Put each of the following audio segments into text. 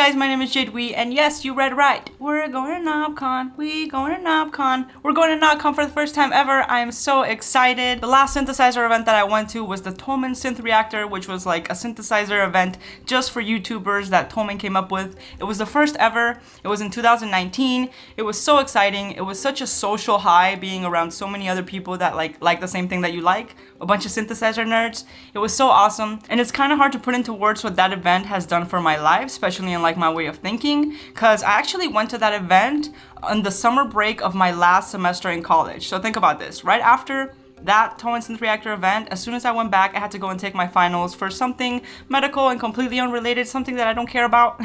guys, my name is JAde, and yes, you read right. We're going to KnobCon. We going to KnobCon. We're going to KnobCon for the first time ever. I am so excited. The last synthesizer event that I went to was the Thomann Synth Reactor, which was like a synthesizer event just for YouTubers that Thomann came up with. It was the first ever. It was in 2019. It was so exciting. It was such a social high being around so many other people that like the same thing that you like. A bunch of synthesizer nerds. It was so awesome, and it's kind of hard to put into words what that event has done for my life, especially in like my way of thinking, because I actually went to that event on the summer break of my last semester in college. So think about this, right after that Thomann Synth Reactor event, as soon as I went back, I had to go and take my finals for something medical and completely unrelated, something that I don't care about.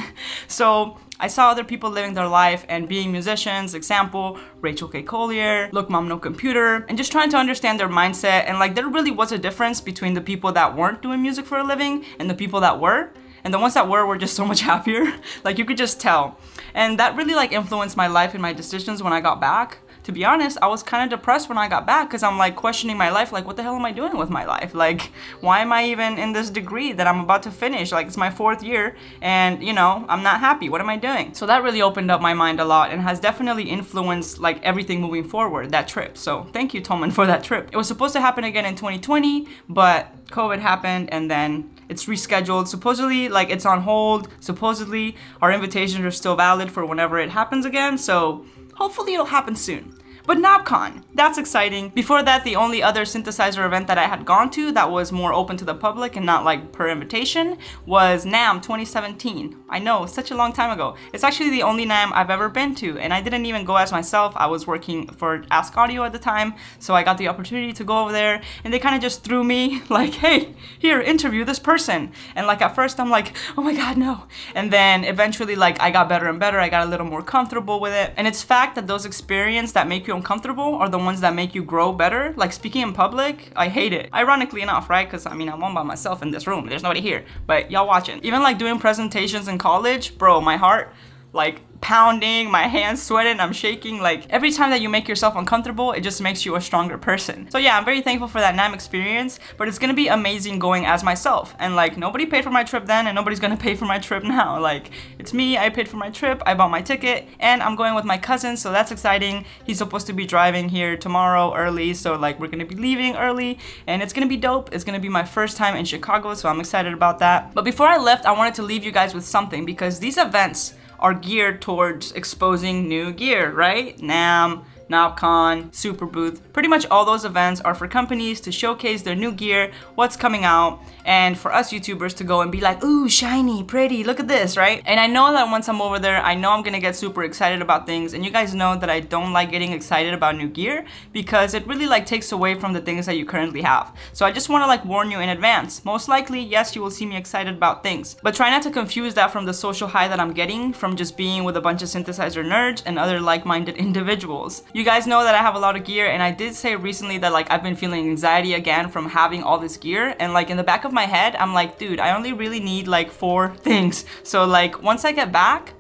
So I saw other people living their life and being musicians, example, Rachel K. Collier, Look Mom No Computer, and just trying to understand their mindset. And like there really was a difference between the people that weren't doing music for a living and the people that were. And the ones that were just so much happier. Like you could just tell. And that really like influenced my life and my decisions when I got back. To be honest, I was kind of depressed when I got back because I'm like questioning my life, like what the hell am I doing with my life? Like why am I even in this degree that I'm about to finish? Like it's my 4th year and you know, I'm not happy. What am I doing? So that really opened up my mind a lot and has definitely influenced like everything moving forward, that trip. So thank you, Thomann, for that trip. It was supposed to happen again in 2020, but COVID happened and then it's rescheduled. Supposedly, like it's on hold. Supposedly, our invitations are still valid for whenever it happens again. So hopefully it'll happen soon. But KnobCon, that's exciting. Before that, the only other synthesizer event that I had gone to that was more open to the public and not like per invitation was NAMM 2017. I know, such a long time ago. It's actually the only NAMM I've ever been to, and I didn't even go as myself. I was working for Ask Audio at the time, so I got the opportunity to go over there, and they kind of just threw me like, hey, here, interview this person. And like at first I'm like, oh my god, no. And then eventually like I got better and better. I got a little more comfortable with it. And it's fact that those experiences that make you uncomfortable are the ones that make you grow better. Like speaking in public, I hate it. Ironically enough, right? Because I mean, I'm all by myself in this room. There's nobody here, but y'all watching. Even like doing presentations in college, bro, my heart like pounding, my hands sweating, I'm shaking. Like every time that you make yourself uncomfortable, it just makes you a stronger person. So yeah, I'm very thankful for that NAMM experience, but it's gonna be amazing going as myself. And like nobody paid for my trip then and nobody's gonna pay for my trip now. Like it's me, I paid for my trip, I bought my ticket, and I'm going with my cousin, so that's exciting. He's supposed to be driving here tomorrow early, so like we're gonna be leaving early and it's gonna be dope. It's gonna be my first time in Chicago, so I'm excited about that. But before I left, I wanted to leave you guys with something because these events are geared towards exposing new gear, right? NAMM, KnobCon, Super Booth. Pretty much all those events are for companies to showcase their new gear, what's coming out, and for us YouTubers to go and be like, ooh, shiny, pretty, look at this, right? And I know that once I'm over there, I know I'm gonna get super excited about things, and you guys know that I don't like getting excited about new gear because it really like takes away from the things that you currently have. So I just wanna like warn you in advance. Most likely, yes, you will see me excited about things, but try not to confuse that from the social high that I'm getting from just being with a bunch of synthesizer nerds and other like-minded individuals. You guys know that I have a lot of gear, and I did say recently that like I've been feeling anxiety again from having all this gear, and like in the back of my head I'm like, dude, I only really need like 4 things. So like once I get back,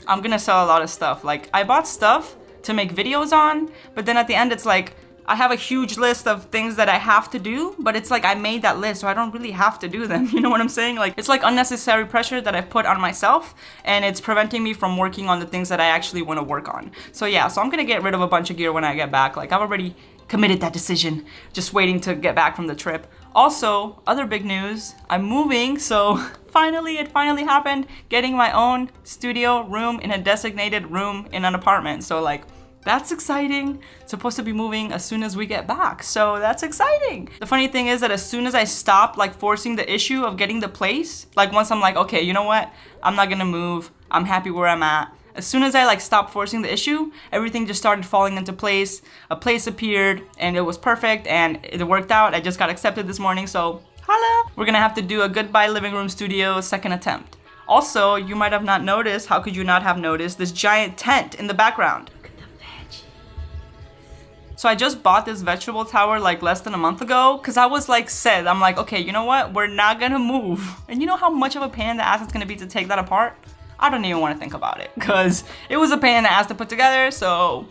I'm gonna sell a lot of stuff. Like I bought stuff to make videos on, but then at the end it's like I have a huge list of things that I have to do, but it's like I made that list, so I don't really have to do them. You know what I'm saying? Like it's like unnecessary pressure that I've put on myself, and it's preventing me from working on the things that I actually want to work on. So yeah, so I'm gonna get rid of a bunch of gear when I get back. Like I've already committed that decision, just waiting to get back from the trip. Also, other big news, I'm moving, so it finally happened, getting my own studio room in a designated room in an apartment. So like, that's exciting. Supposed to be moving as soon as we get back, so that's exciting. The funny thing is that as soon as I stopped like forcing the issue of getting the place, like once I'm like, okay, you know what? I'm not gonna move. I'm happy where I'm at. As soon as I like stopped forcing the issue, everything just started falling into place. A place appeared and it was perfect and it worked out. I just got accepted this morning, so holla! We're gonna have to do a goodbye living room studio second attempt. Also, you might have not noticed, how could you not have noticed, this giant tent in the background. So I just bought this vegetable tower like less than a month ago because I was like said, I'm like, okay, you know what? We're not gonna move. And you know how much of a pain in the ass it's gonna be to take that apart? I don't even want to think about it because it was a pain in the ass to put together. So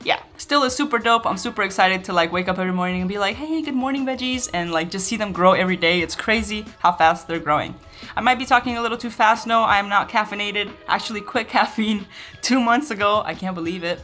yeah, still is super dope. I'm super excited to like wake up every morning and be like, hey, good morning veggies, and like just see them grow every day. It's crazy how fast they're growing. I might be talking a little too fast. No, I am not caffeinated. Actually quit caffeine 2 months ago. I can't believe it.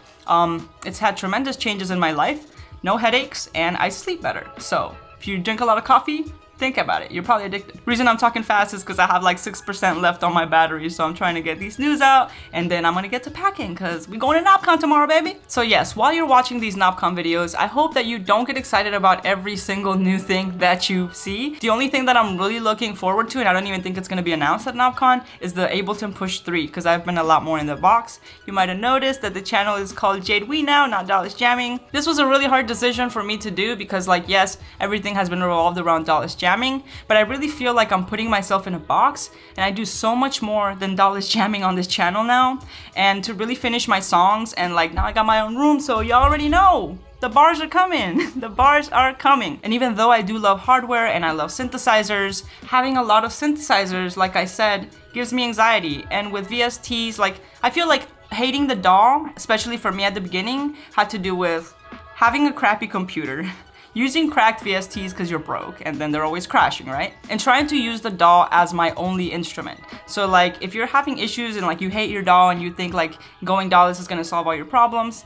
It's had tremendous changes in my life. No headaches, and I sleep better. So if you drink a lot of coffee, think about it. You're probably addicted. Reason I'm talking fast is because I have like 6% left on my battery, so I'm trying to get these news out, and then I'm gonna get to packing because we going to KnobCon tomorrow, baby. So yes, while you're watching these KnobCon videos, I hope that you don't get excited about every single new thing that you see. The only thing that I'm really looking forward to, and I don't even think it's gonna be announced at KnobCon, is the Ableton Push 3, because I've been a lot more in the box. You might have noticed that the channel is called JAde now, not Dallas Jamming. This was a really hard decision for me to do because, like, yes, everything has been revolved around Dallas Jamming, but I really feel like I'm putting myself in a box, and I do so much more than Dallas Jamming on this channel now. And to really finish my songs, and like now I got my own room, so y'all already know the bars are coming. The bars are coming. And even though I do love hardware and I love synthesizers, having a lot of synthesizers, like I said, gives me anxiety. And with VSTs, like, I feel like hating the DAW, especially for me at the beginning, had to do with having a crappy computer, using cracked VSTs because you're broke and then they're always crashing, right? And trying to use the DAW as my only instrument. So like, if you're having issues and like you hate your DAW and you think like going DAWless is gonna solve all your problems,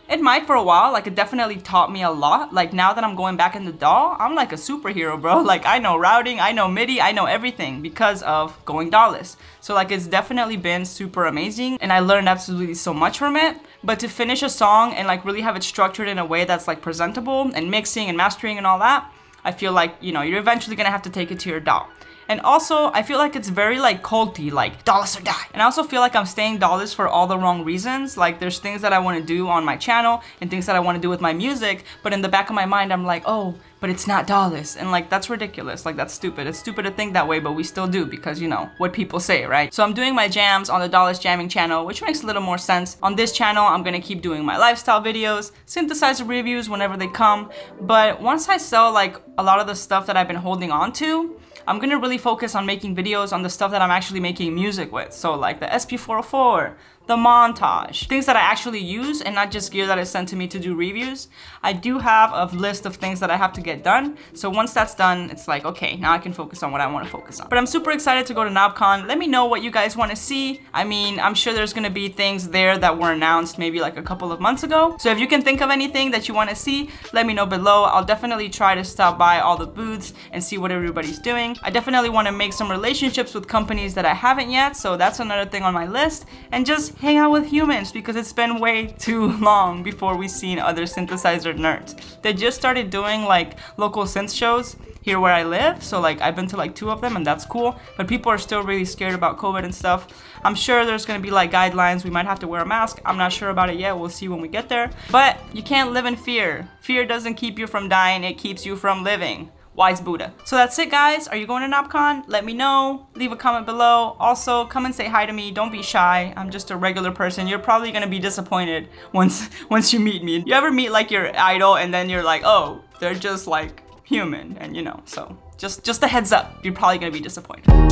it might for a while. Like, it definitely taught me a lot. Like, now that I'm going back in the DAW, I'm like a superhero, bro. Like, I know routing, I know MIDI, I know everything because of going DAWless. So like, it's definitely been super amazing and I learned absolutely so much from it. But to finish a song and like really have it structured in a way that's like presentable and mixing and mastering and all that, I feel like, you know, you're eventually gonna have to take it to your DAW. And also, I feel like it's very like culty, like DAWless or die. And I also feel like I'm staying DAWless for all the wrong reasons. Like, there's things that I want to do on my channel and things that I want to do with my music, but in the back of my mind I'm like, oh, but it's not DAWless. And like, that's ridiculous. Like, that's stupid. It's stupid to think that way, but we still do because, you know, what people say, right? So I'm doing my jams on the Dallas Jamming channel, which makes a little more sense. On this channel, I'm gonna keep doing my lifestyle videos, synthesizer reviews whenever they come. But once I sell like a lot of the stuff that I've been holding on to, I'm gonna really focus on making videos on the stuff that I'm actually making music with. So like the SP404, the montage, things that I actually use and not just gear that is sent to me to do reviews. I do have a list of things that I have to get done. So once that's done, it's like, okay, now I can focus on what I want to focus on. But I'm super excited to go to KnobCon. Let me know what you guys want to see. I mean, I'm sure there's gonna be things there that were announced maybe like a couple of months ago. So if you can think of anything that you want to see, let me know below. I'll definitely try to stop by all the booths and see what everybody's doing. I definitely want to make some relationships with companies that I haven't yet. So that's another thing on my list. And just hang out with humans because it's been way too long before we've seen other synthesizer nerds. They just started doing like local synth shows here where I live, so like I've been to like 2 of them and that's cool, but people are still really scared about COVID and stuff. I'm sure there's gonna be like guidelines, we might have to wear a mask. I'm not sure about it yet, we'll see when we get there. But you can't live in fear. Fear doesn't keep you from dying, it keeps you from living. Wise Buddha. So that's it, guys. Are you going to KnobCon? Let me know. Leave a comment below. Also, come and say hi to me. Don't be shy. I'm just a regular person. You're probably gonna be disappointed once you meet me. You ever meet like your idol and then you're like, oh, they're just like human, and you know, so just a heads up. You're probably gonna be disappointed.